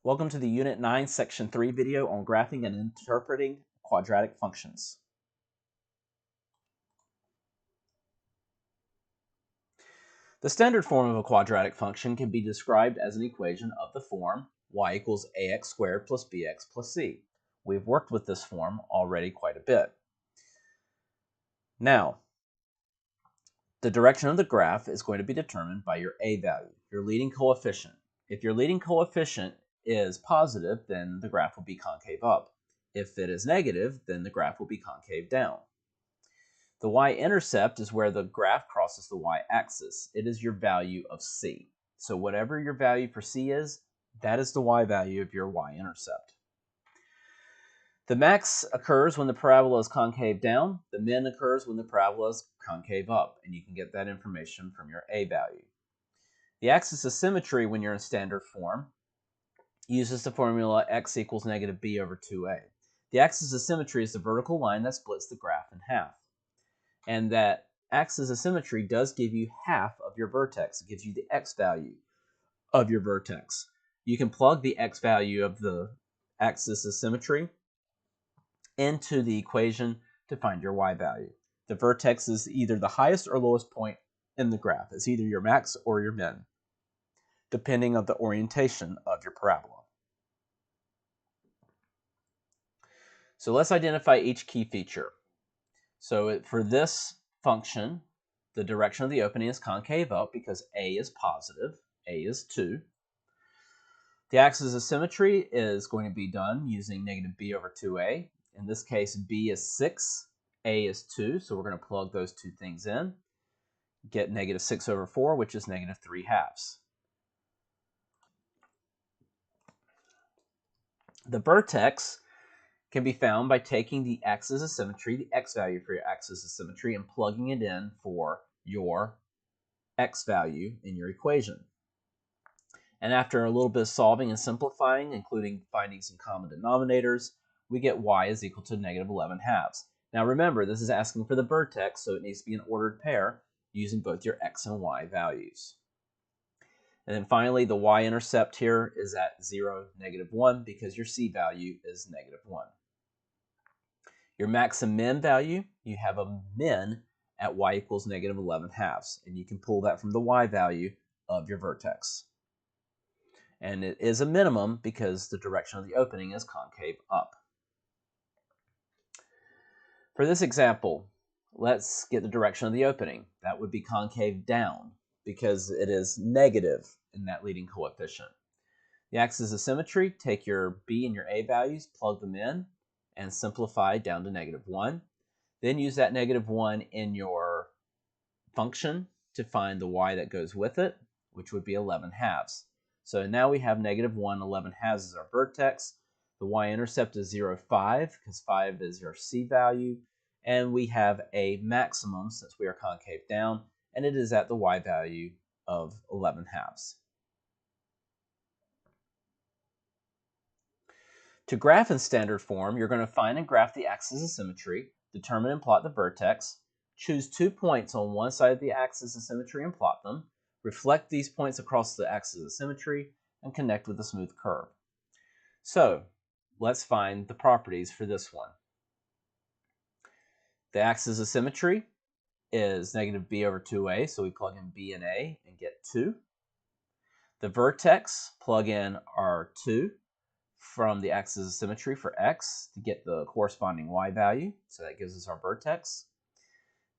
Welcome to the Unit 9, Section 3 video on graphing and interpreting quadratic functions. The standard form of a quadratic function can be described as an equation of the form y equals ax squared plus bx plus c. We've worked with this form already quite a bit. Now, the direction of the graph is going to be determined by your a value, your leading coefficient. If your leading coefficient is positive, then the graph will be concave up. If it is negative, then the graph will be concave down. The y-intercept is where the graph crosses the y-axis. It is your value of c. So whatever your value for c is, that is the y value of your y-intercept. The max occurs when the parabola is concave down. The min occurs when the parabola is concave up, and you can get that information from your a value. The axis of symmetry, when you're in standard form, uses the formula x equals negative b over 2a. The axis of symmetry is the vertical line that splits the graph in half. And that axis of symmetry does give you half of your vertex. It gives you the x value of your vertex. You can plug the x value of the axis of symmetry into the equation to find your y value. The vertex is either the highest or lowest point in the graph. It's either your max or your min, depending on the orientation of your parabola. So let's identify each key feature. So for this function, the direction of the opening is concave up because a is positive, a is 2. The axis of symmetry is going to be done using negative b over 2a. In this case, b is 6, a is 2, so we're going to plug those two things in. Get negative 6 over 4, which is negative 3 halves. The vertex can be found by taking the axis of symmetry, the x value for your axis of symmetry, and plugging it in for your x value in your equation. And after a little bit of solving and simplifying, including finding some common denominators, we get y is equal to negative 11 halves. Now remember, this is asking for the vertex, so it needs to be an ordered pair using both your x and y values. And then finally, the y-intercept here is at 0, negative 1, because your c value is negative 1. Your max and min value, you have a min at y equals negative 11 halves, and you can pull that from the y value of your vertex. And it is a minimum because the direction of the opening is concave up. For this example, let's get the direction of the opening. That would be concave down because it is negative in that leading coefficient. The axis of symmetry, take your b and your a values, plug them in, and simplify down to negative 1. Then use that negative 1 in your function to find the y that goes with it, which would be 11 halves. So now we have negative 1, 11 halves is our vertex. The y-intercept is 0, 5, because 5 is your c value. And we have a maximum, since we are concave down, and it is at the y value of 11 halves. To graph in standard form, you're going to find and graph the axis of symmetry, determine and plot the vertex, choose 2 points on one side of the axis of symmetry and plot them, reflect these points across the axis of symmetry, and connect with a smooth curve. So, let's find the properties for this one. The axis of symmetry is negative b over 2a, so we plug in b and a and get 2. The vertex, plug in our 2 from the axis of symmetry for x to get the corresponding y value, so that gives us our vertex.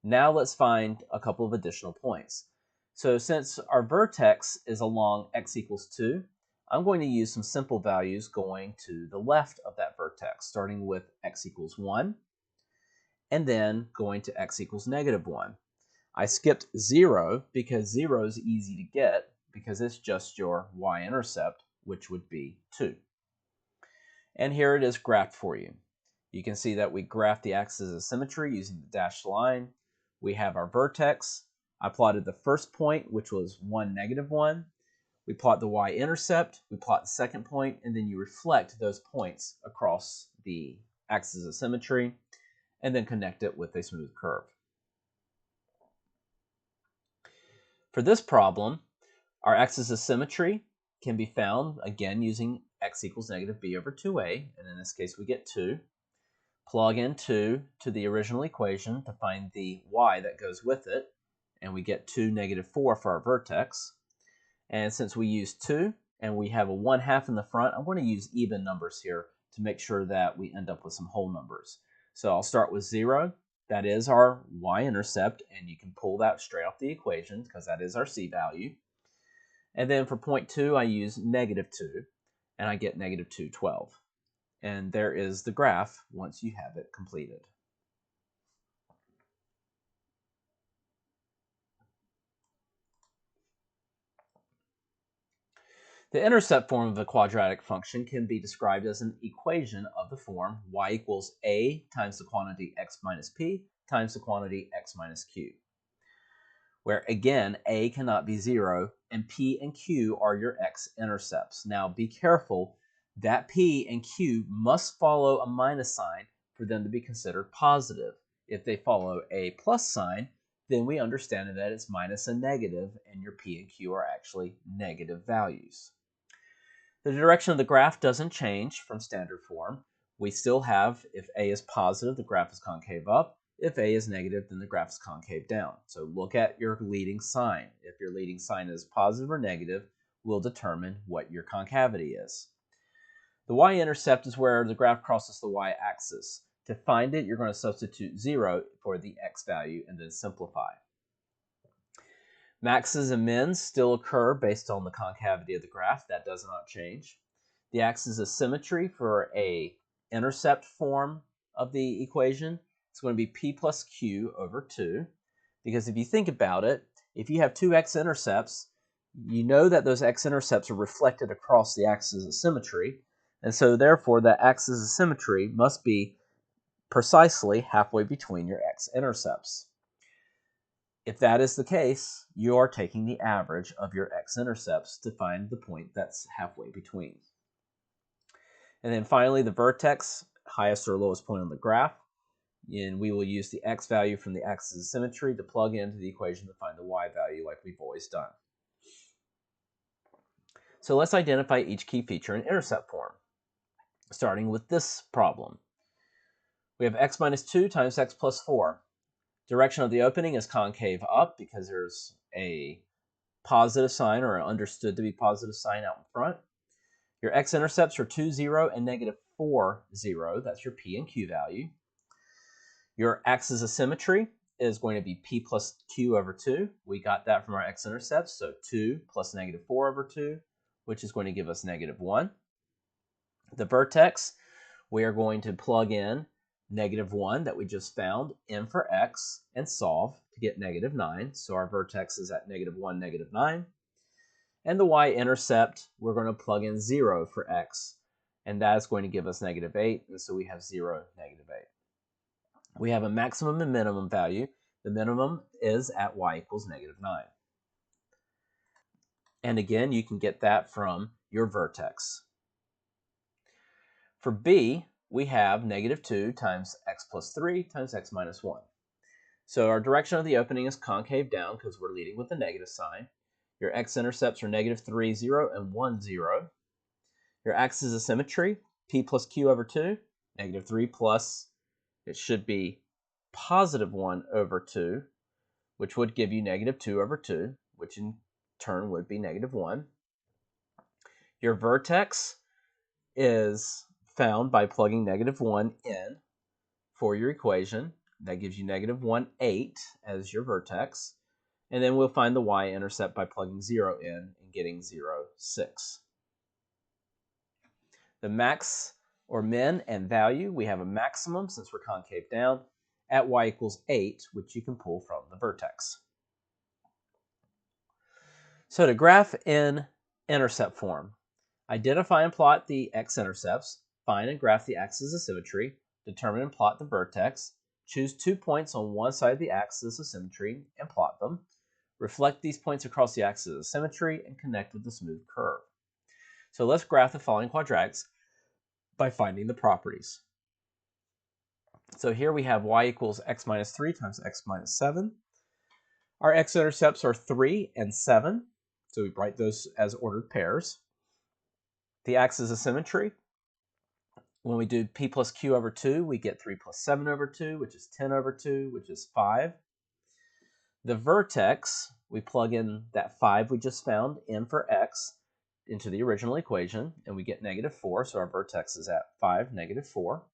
Now let's find a couple of additional points. So since our vertex is along x equals 2, I'm going to use some simple values going to the left of that vertex, starting with x equals 1, and then going to x equals negative 1. I skipped 0 because 0 is easy to get because it's just your y-intercept, which would be 2. And here it is graphed for you. You can see that we graphed the axis of symmetry using the dashed line. We have our vertex. I plotted the first point, which was 1, negative 1. We plot the y-intercept, we plot the second point, and then you reflect those points across the axis of symmetry, and then connect it with a smooth curve. For this problem, our axis of symmetry can be found, again, using x equals negative b over 2a, and in this case we get 2. Plug in 2 to the original equation to find the y that goes with it, and we get 2, negative 4 for our vertex. And since we use 2 and we have a 1/2 in the front, I'm going to use even numbers here to make sure that we end up with some whole numbers. So I'll start with 0. That is our y-intercept, and you can pull that straight off the equation because that is our c value. And then for point 2, I use negative 2, and I get negative 212. And there is the graph once you have it completed. The intercept form of a quadratic function can be described as an equation of the form y equals a times the quantity x minus p times the quantity x minus q, where again a cannot be 0 and p and q are your x-intercepts. Now be careful, that p and q must follow a minus sign for them to be considered positive. If they follow a plus sign, then we understand that it's minus a negative and your p and q are actually negative values. The direction of the graph doesn't change from standard form. We still have, if a is positive, the graph is concave up. If a is negative, then the graph is concave down. So look at your leading sign. If your leading sign is positive or negative, will determine what your concavity is. The y-intercept is where the graph crosses the y-axis. To find it, you're going to substitute 0 for the x value and then simplify. Maxes and mins still occur based on the concavity of the graph. That does not change. The axis of symmetry for a intercept form of the equation is going to be p plus q over 2. Because if you think about it, if you have two x-intercepts, you know that those x-intercepts are reflected across the axis of symmetry. And so therefore, that axis of symmetry must be precisely halfway between your x-intercepts. If that is the case, you are taking the average of your x-intercepts to find the point that's halfway between. And then finally, the vertex, highest or lowest point on the graph. And we will use the x value from the axis of symmetry to plug into the equation to find the y value like we've always done. So let's identify each key feature in intercept form, starting with this problem. We have x minus 2 times x plus 4. Direction of the opening is concave up because there's a positive sign or understood to be positive sign out in front. Your x-intercepts are 2, 0, and negative 4, 0. That's your p and q value. Your axis of symmetry is going to be p plus q over 2. We got that from our x-intercepts, so 2 plus negative 4 over 2, which is going to give us negative 1. The vertex, we are going to plug in negative 1 that we just found in for x and solve to get negative 9. So our vertex is at negative 1, negative 9. And the y-intercept, we're going to plug in 0 for x, and that is going to give us negative 8, and so we have 0, negative 8. We have a maximum and minimum value. The minimum is at y equals negative 9. And again, you can get that from your vertex. For b, we have negative 2 times x plus 3 times x minus 1. So our direction of the opening is concave down because we're leading with the negative sign. Your x-intercepts are negative 3, 0, and 1, 0. Your axis of symmetry, p plus q over 2, negative 3 plus, it should be positive 1 over 2, which would give you negative 2 over 2, which in turn would be negative 1. Your vertex is found by plugging negative 1 in for your equation. That gives you negative 1, 8 as your vertex. And then we'll find the y-intercept by plugging 0 in and getting 0, 6. The max or min and value, we have a maximum since we're concave down at y equals 8, which you can pull from the vertex. So to graph in intercept form, identify and plot the x-intercepts, find and graph the axis of symmetry, determine and plot the vertex, choose 2 points on one side of the axis of symmetry and plot them, reflect these points across the axis of symmetry, and connect with the smooth curve. So let's graph the following quadratics by finding the properties. So here we have y equals x minus 3 times x minus 7. Our x-intercepts are 3 and 7, so we write those as ordered pairs. The axis of symmetry, when we do p plus q over 2, we get 3 plus 7 over 2, which is 10 over 2, which is 5. The vertex, we plug in that 5 we just found in for x into the original equation, and we get -4, so our vertex is at 5, -4.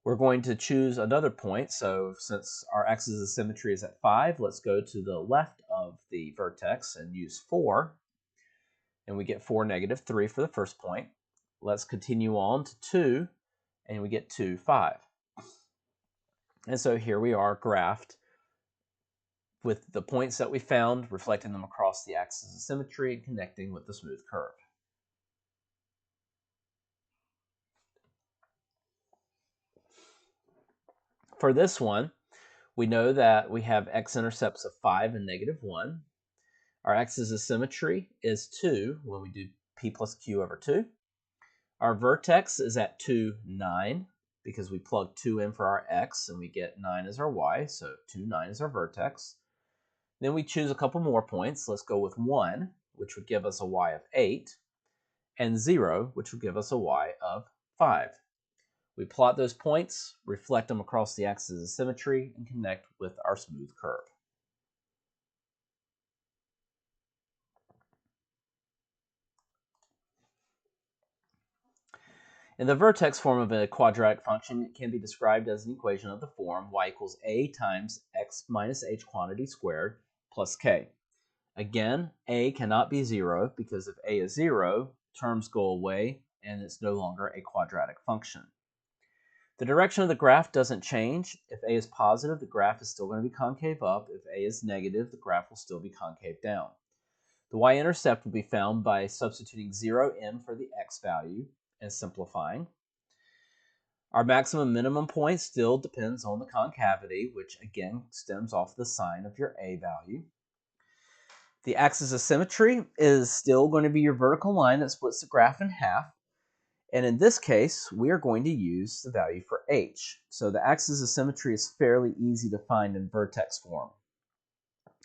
We're going to choose another point, so since our axis of symmetry is at 5, let's go to the left of the vertex and use 4, and we get 4, -3 for the first point. Let's continue on to 2, and we get 2, 5. And so here we are graphed with the points that we found, reflecting them across the axis of symmetry and connecting with the smooth curve. For this one, we know that we have x-intercepts of 5 and -1. Our axis of symmetry is 2 when we do p plus q over 2. Our vertex is at 2, 9, because we plug 2 in for our x and we get 9 as our y, so 2, 9 is our vertex. Then we choose a couple more points. Let's go with 1, which would give us a y of 8, and 0, which would give us a y of 5. We plot those points, reflect them across the axis of symmetry, and connect with our smooth curve. In the vertex form of a quadratic function, it can be described as an equation of the form y equals a times x minus h quantity squared plus k. Again, a cannot be 0 because if a is 0, terms go away and it's no longer a quadratic function. The direction of the graph doesn't change. If a is positive, the graph is still going to be concave up. If a is negative, the graph will still be concave down. The y-intercept will be found by substituting 0 in for the x value and simplifying. Our maximum minimum point still depends on the concavity, which again stems off the sign of your a value. The axis of symmetry is still going to be your vertical line that splits the graph in half. And in this case, we are going to use the value for h. So the axis of symmetry is fairly easy to find in vertex form.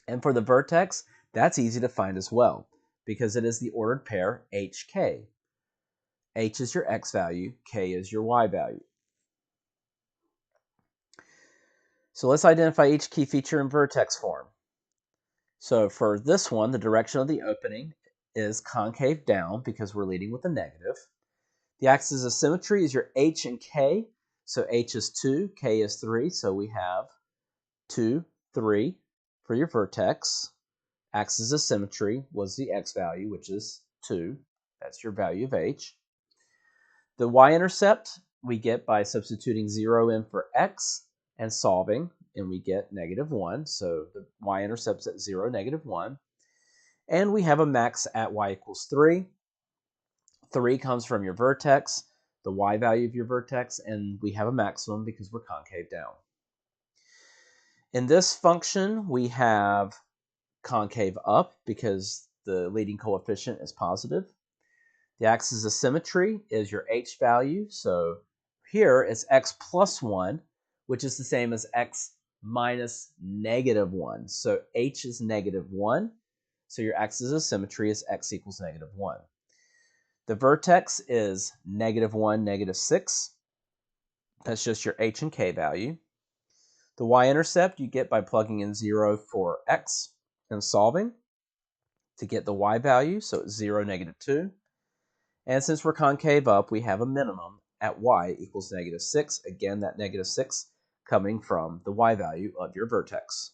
And for the vertex, that's easy to find as well, because it is the ordered pair hk. H is your x value, k is your y value. So let's identify each key feature in vertex form. So for this one, the direction of the opening is concave down because we're leading with a negative. The axis of symmetry is your h and k. So h is 2, k is 3. So we have 2, 3 for your vertex. Axis of symmetry was the x value, which is 2. That's your value of h. The y-intercept we get by substituting 0 in for x and solving, and we get -1. So the y-intercept's at 0, -1. And we have a max at y equals 3. 3 comes from your vertex, the y value of your vertex, and we have a maximum because we're concave down. In this function, we have concave up because the leading coefficient is positive. The axis of symmetry is your h value, so here it's x plus 1, which is the same as x minus -1. So h is -1, so your axis of symmetry is x equals -1. The vertex is -1, -6. That's just your h and k value. The y-intercept you get by plugging in 0 for x and solving to get the y value, so it's 0, -2. And since we're concave up, we have a minimum at y equals -6. Again, that -6 coming from the y value of your vertex.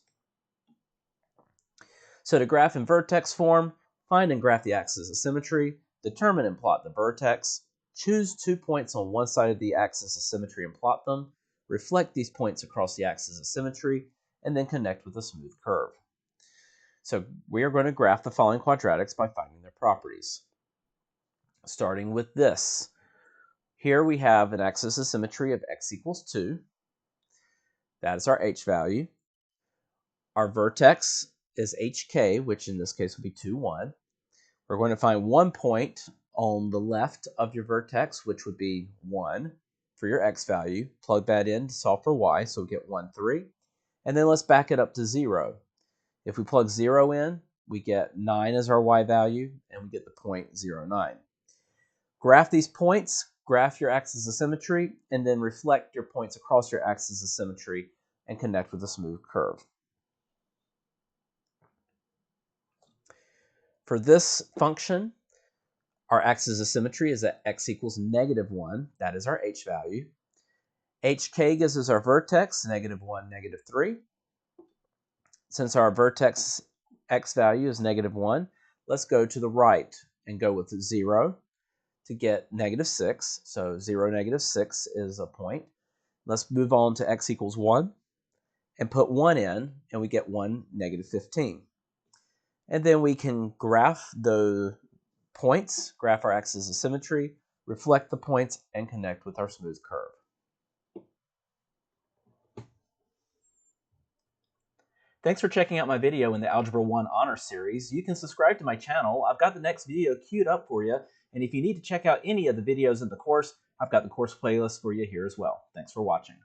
So to graph in vertex form, find and graph the axis of symmetry, determine and plot the vertex, choose 2 points on one side of the axis of symmetry and plot them, reflect these points across the axis of symmetry, and then connect with a smooth curve. So we are going to graph the following quadratics by finding their properties. Starting with this. Here we have an axis of symmetry of x equals 2. That is our h value. Our vertex is hk, which in this case will be 2, 1. We're going to find 1 point on the left of your vertex, which would be 1 for your x value. Plug that in to solve for y, so we'll get 1, 3. And then let's back it up to 0. If we plug 0 in, we get 9 as our y value, and we get the point 0, 9. Graph these points, graph your axis of symmetry, and then reflect your points across your axis of symmetry and connect with a smooth curve. For this function, our axis of symmetry is at x equals -1. That is our h value. hk gives us our vertex, -1, -3. Since our vertex x value is -1, let's go to the right and go with 0 to get -6. So 0, -6 is a point. Let's move on to x equals 1 and put 1 in, and we get 1, -15. And then we can graph the points, graph our axis of symmetry, reflect the points, and connect with our smooth curve. Thanks for checking out my video in the Algebra 1 Honor Series. You can subscribe to my channel. I've got the next video queued up for you. And if you need to check out any of the videos in the course, I've got the course playlist for you here as well. Thanks for watching.